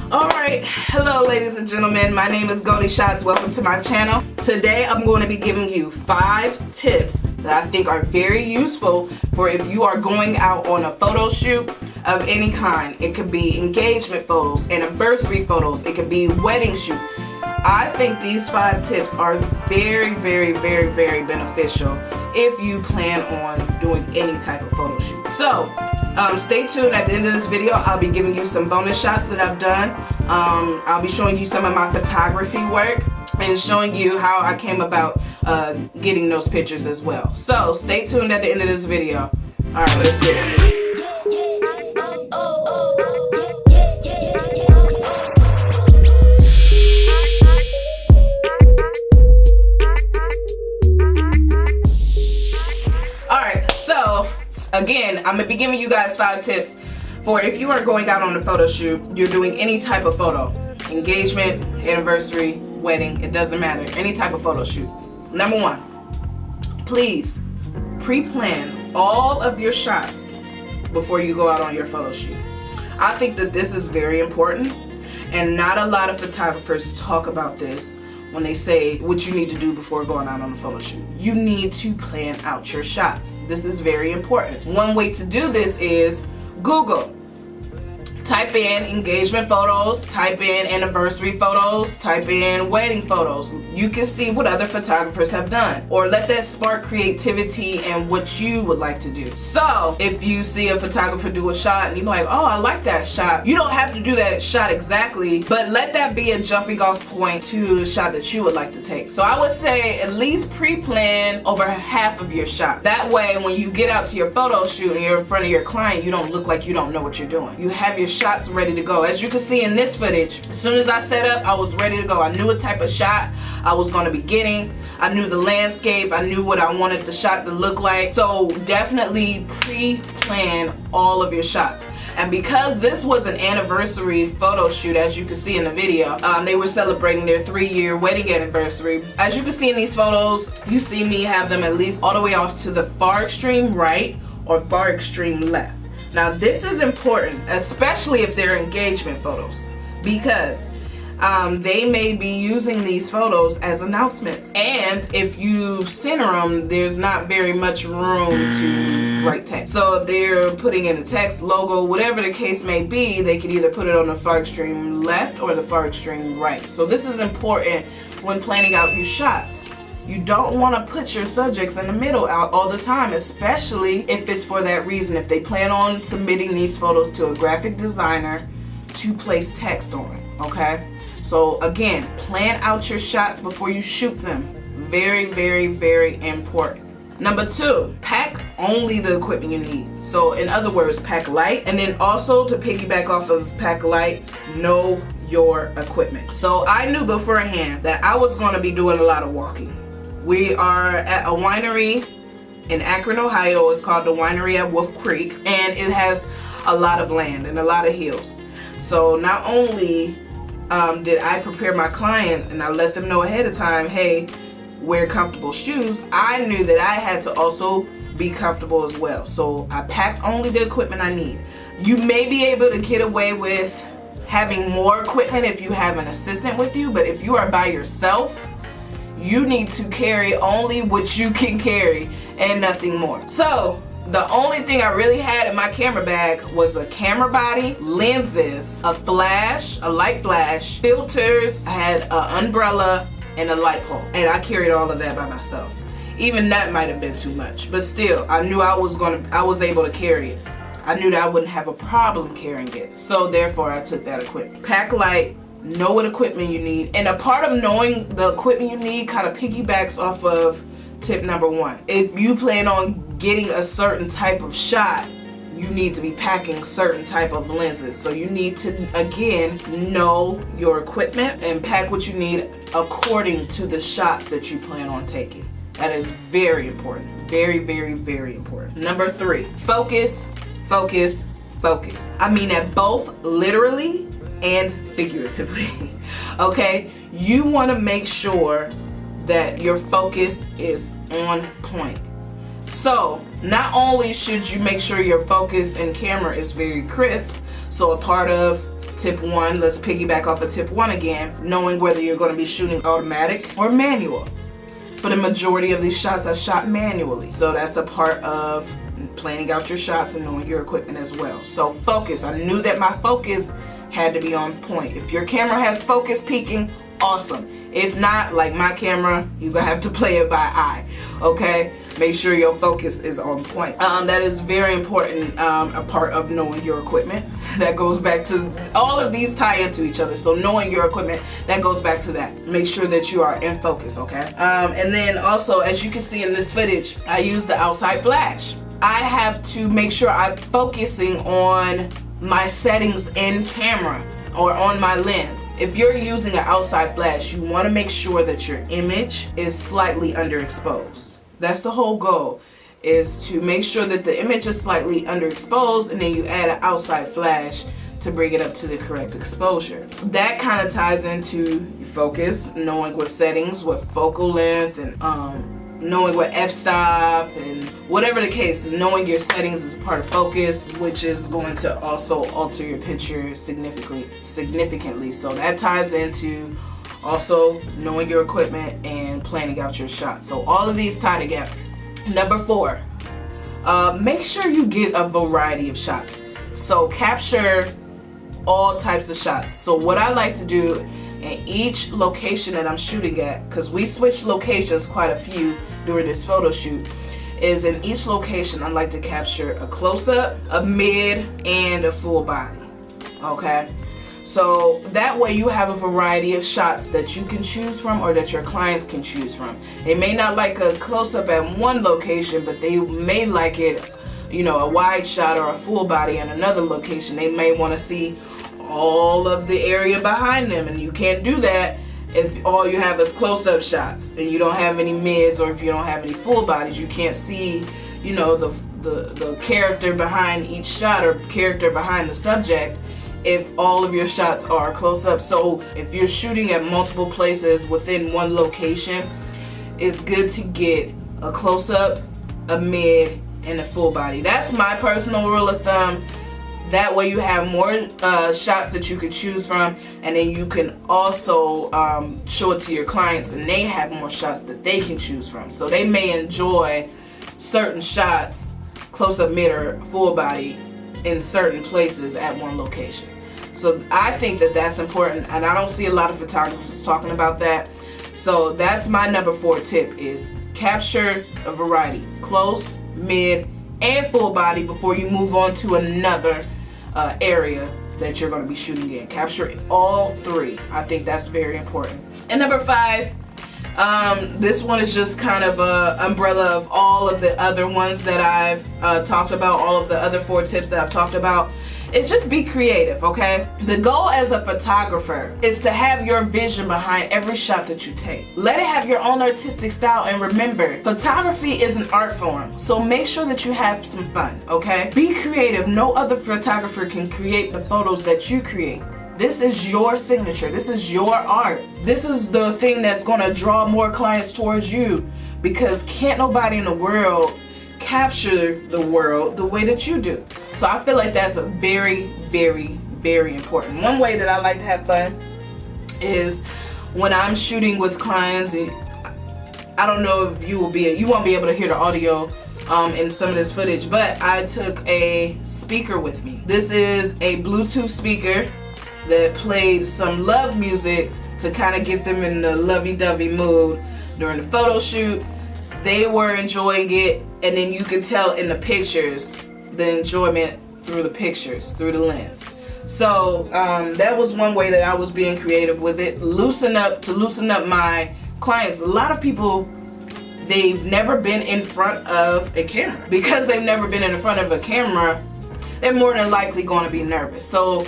Alright, hello ladies and gentlemen, my name is Goldie Shots. Welcome to my channel. Today I'm going to be giving you 5 tips that I think are very useful for if you are going out on a photo shoot of any kind. It could be engagement photos, anniversary photos, it could be wedding shoots. I think these 5 tips are very beneficial if you plan on doing any type of photo shoot. So stay tuned. At the end of this video I'll be giving you some bonus shots that I've done. I'll be showing you some of my photography work and showing you how I came about getting those pictures as well. So stay tuned at the end of this video. Alright, let's get it. Again, I'm going to be giving you guys 5 tips for if you are going out on a photo shoot, you're doing any type of photo, engagement, anniversary, wedding, it doesn't matter, any type of photo shoot. Number 1, please pre-plan all of your shots before you go out on your photo shoot. I think that this is very important, and not a lot of photographers talk about this when they say what you need to do before going out on a photo shoot. You need to plan out your shots. This is very important. One way to do this is Google. Type in engagement photos, type in anniversary photos, type in wedding photos. You can see what other photographers have done, or let that spark creativity and what you would like to do. So if you see a photographer do a shot and you're like, oh, I like that shot, you don't have to do that shot exactly, but let that be a jumping off point to the shot that you would like to take. So I would say at least pre-plan over half of your shot. That way when you get out to your photo shoot and you're in front of your client, you don't look like you don't know what you're doing. You have your shots ready to go. As you can see in this footage, as soon as I set up, I was ready to go. I knew what type of shot I was going to be getting. I knew the landscape. I knew what I wanted the shot to look like. So definitely pre-plan all of your shots. And because this was an anniversary photo shoot, as you can see in the video, they were celebrating their 3-year wedding anniversary. As you can see in these photos, you see me have them at least all the way off to the far extreme right or far extreme left. Now this is important, especially if they're engagement photos, because they may be using these photos as announcements, and if you center them, there's not very much room to write text. So if they're putting in a text, logo, whatever the case may be, they can either put it on the far extreme left or the far extreme right. So this is important when planning out your shots. You don't want to put your subjects in the middle out all the time, especially if it's for that reason. If they plan on submitting these photos to a graphic designer to place text on, okay? So again, plan out your shots before you shoot them. Very important. Number 2, pack only the equipment you need. So in other words, pack light, and then also to piggyback off of pack light, know your equipment. So I knew beforehand that I was going to be doing a lot of walking. We are at a winery in Akron, Ohio. It's called the Winery at Wolf Creek, and it has a lot of land and a lot of hills. So not only did I prepare my client and I let them know ahead of time, hey, wear comfortable shoes, I knew that I had to also be comfortable as well. So I packed only the equipment I need. You may be able to get away with having more equipment if you have an assistant with you, but if you are by yourself, you need to carry only what you can carry and nothing more. So the only thing I really had in my camera bag was a camera body, lenses, a flash, a light flash, filters, I had an umbrella, and a light pole. And I carried all of that by myself. Even that might have been too much, but still, I knew I was able to carry it. I knew that I wouldn't have a problem carrying it. So therefore I took that equipment. Pack light, know what equipment you need, and a part of knowing the equipment you need kind of piggybacks off of tip number 1. If you plan on getting a certain type of shot, you need to be packing certain type of lenses. So you need to, again, know your equipment and pack what you need according to the shots that you plan on taking. That is very important. Very important. Number 3, focus. I mean that both literally and figuratively. Okay? You want to make sure that your focus is on point. So not only should you make sure your focus and camera is very crisp, so a part of tip 1, let's piggyback off of tip 1 again, knowing whether you're going to be shooting automatic or manual. For the majority of these shots, I shot manually. So that's a part of planning out your shots and knowing your equipment as well. So focus. I knew that my focus had to be on point. If your camera has focus peaking, awesome. If not, like my camera, you're gonna have to play it by eye. Okay? Make sure your focus is on point. That is very important, a part of knowing your equipment. That goes back to, all of these tie into each other. So knowing your equipment, that goes back to that. Make sure that you are in focus, okay? And then also, as you can see in this footage, I use the outside flash. I have to make sure I'm focusing on my settings in camera or on my lens. If you're using an outside flash, you want to make sure that your image is slightly underexposed. That's the whole goal, is to make sure that the image is slightly underexposed, and then you add an outside flash to bring it up to the correct exposure. That kind of ties into focus, knowing what settings, what focal length, and knowing what f-stop and whatever the case, knowing your settings is part of focus, which is going to also alter your picture significantly. So that ties into also knowing your equipment and planning out your shots. So all of these tie together. Number 4, make sure you get a variety of shots. So capture all types of shots. So what I like to do in each location that I'm shooting at, because we switched locations quite a few during this photo shoot, is in each location I like to capture a close-up, a mid, and a full body. Okay? So that way you have a variety of shots that you can choose from, or that your clients can choose from. They may not like a close-up at one location, but they may like it, you know, a wide shot or a full body in another location. They may want to see all of the area behind them, and you can't do that if all you have is close-up shots and you don't have any mids, or if you don't have any full bodies. You can't see, you know, the character behind each shot or character behind the subject if all of your shots are close-up. So if you're shooting at multiple places within one location, it's good to get a close-up, a mid, and a full body. That's my personal rule of thumb. That way you have more shots that you can choose from, and then you can also show it to your clients, and they have more shots that they can choose from. So they may enjoy certain shots, close-up, mid, or full body, in certain places at one location. So I think that that's important, and I don't see a lot of photographers talking about that. So that's my number 4 tip, is capture a variety, close, mid, and full body before you move on to another area that you're going to be shooting in. Capture all 3. I think that's very important. And number 5, this one is just kind of a umbrella of all of the other ones that I've talked about, all of the other 4 tips that I've talked about. It's just be creative, okay? The goal as a photographer is to have your vision behind every shot that you take. Let it have your own artistic style, and remember, photography is an art form, so make sure that you have some fun, okay? Be creative. No other photographer can create the photos that you create. This is your signature. This is your art. This is the thing that's gonna draw more clients towards you, because can't nobody in the world capture the world the way that you do. So I feel like that's a very, very, very important. One way that I like to have fun is when I'm shooting with clients. I don't know if you won't be able to hear the audio in some of this footage, but I took a speaker with me. This is a Bluetooth speaker that played some love music to kind of get them in the lovey-dovey mood during the photo shoot. They were enjoying it, and then you could tell in the pictures the enjoyment through the pictures, through the lens. So that was one way that I was being creative with it. Loosen up my clients. A lot of people, they've never been in front of a camera. Because they've never been in front of a camera, they're more than likely going to be nervous. So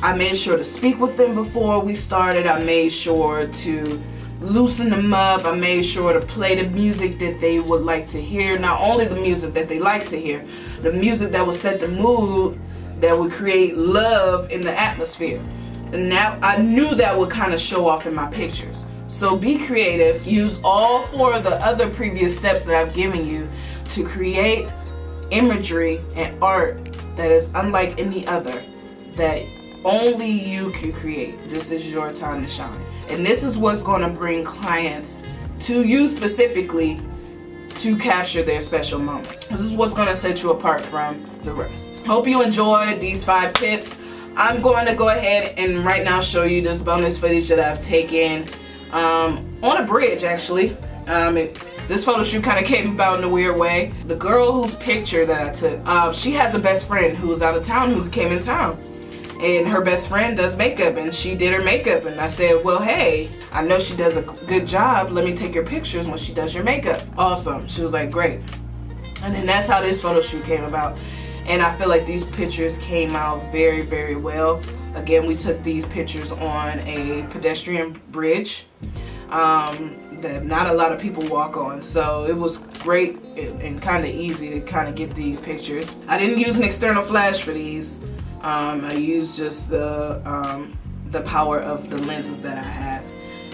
I made sure to speak with them before we started. I made sure to loosen them up. I made sure to play the music that they would like to hear. Not only the music that they like to hear, the music that would set the mood, that would create love in the atmosphere. And now I knew that would kind of show off in my pictures. So be creative. Use all 4 of the other previous steps that I've given you to create imagery and art that is unlike any other that only you can create. This is your time to shine. And this is what's going to bring clients to you specifically to capture their special moment. This is what's going to set you apart from the rest. Hope you enjoyed these 5 tips. I'm going to go ahead and right now show you this bonus footage that I've taken on a bridge, actually. This photo shoot kind of came about in a weird way. The girl whose picture that I took, she has a best friend who's out of town who came in town. And her best friend does makeup, and she did her makeup. And I said, well, hey, I know she does a good job. Let me take your pictures when she does your makeup. Awesome. She was like, great. And then that's how this photo shoot came about. And I feel like these pictures came out very, very well. Again, we took these pictures on a pedestrian bridge that not a lot of people walk on. So it was great and kind of easy to kind of get these pictures. I didn't use an external flash for these. I used just the power of the lenses that I have.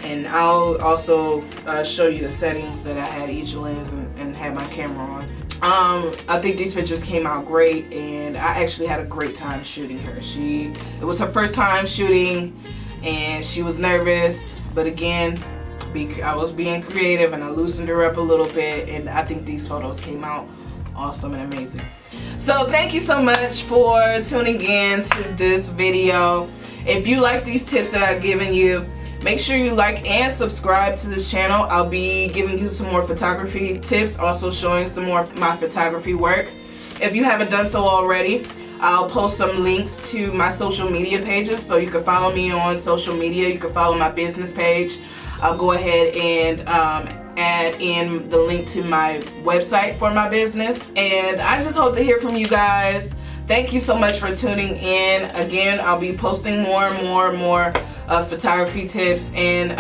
And I'll also show you the settings that I had each lens and had my camera on. I think these pictures came out great, and I actually had a great time shooting her. It was her first time shooting, and she was nervous, but again, I was being creative and I loosened her up a little bit, and I think these photos came out awesome and amazing. So thank you so much for tuning in to this video. If you like these tips that I've given you, make sure you like and subscribe to this channel. I'll be giving you some more photography tips, also showing some more of my photography work. If you haven't done so already, I'll post some links to my social media pages, so you can follow me on social media. You can follow my business page. I'll go ahead and add in the link to my website for my business. And I just hope to hear from you guys. Thank you so much for tuning in. Again, I'll be posting more and more photography tips. And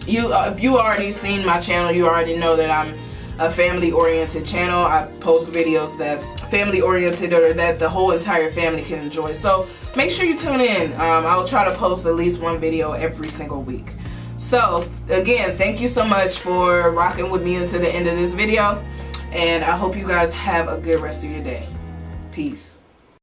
if you already seen my channel, you already know that I'm a family-oriented channel. I post videos that's family-oriented or that the whole entire family can enjoy. So make sure you tune in. I'll try to post at least one video every single week. So again, thank you so much for rocking with me until the end of this video, and I hope you guys have a good rest of your day. Peace.